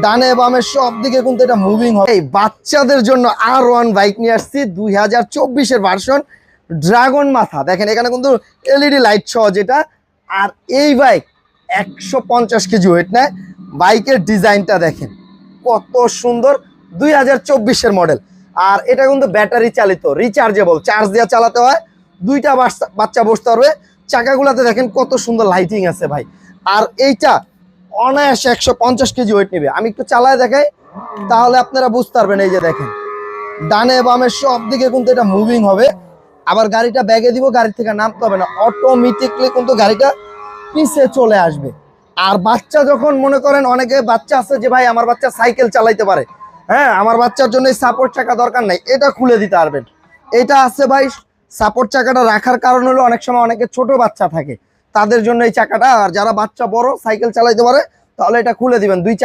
ডানে বামে সব দিকে কিন্তু এটা মুভিং হবে। এই বাচ্চাদের জন্য R1 বাইক নিয়ে আসছি 2024-এর ভার্সন ড্রাগন মাথা। দেখেন এখানে কিন্তু এলইডি লাইট সহ যেটা। আর এই বাইক 150 কেজি ওয়েট নেয়। বাইকের ডিজাইনটা দেখেন কত সুন্দর, 2024-এর মডেল। আর এটা কিন্তু ব্যাটারি চালিত, রিচার্জেবল, চার্জ দিয়ে চালাতে হয়। দুইটা বাচ্চা বসতে পারবে। চাকাগুলাতে দেখেন কত সুন্দর লাইটিং আছে ভাই। আর এইটা অনায়াসে 150 কেজি ওয়েট নেবে। আমি একটু চালায় দেখাই, তাহলে আপনারা বুঝতে পারবেন। এই যে দেখেন ডানে বামে সব দিকে কিন্তু এটা মুভিং হবে। আবার গাড়িটা ব্যাগে দিব, গাড়ি থেকে নামতে হবে না, অটোমেটিকলি কিন্তু গাড়িটা পিছে চলে আসবে। আর বাচ্চা যখন মনে করেন, অনেকে বাচ্চা আছে যে ভাই আমার বাচ্চা সাইকেল চালাইতে পারে, হ্যাঁ আমার বাচ্চার জন্য সাপোর্ট চাকা দরকার নাই, এটা খুলে দিতে পারবেন। এটা আছে ভাই। সাপোর্ট চাকাটা রাখার কারণ হলো অনেক সময় অনেকে ছোট বাচ্চা থাকে, তাদের জন্য এই চাকাটা। আর যারা বাচ্চা বড় সাইকেল চালাইতে পারে, তাহলে এটা খুলে দিবেন। দুই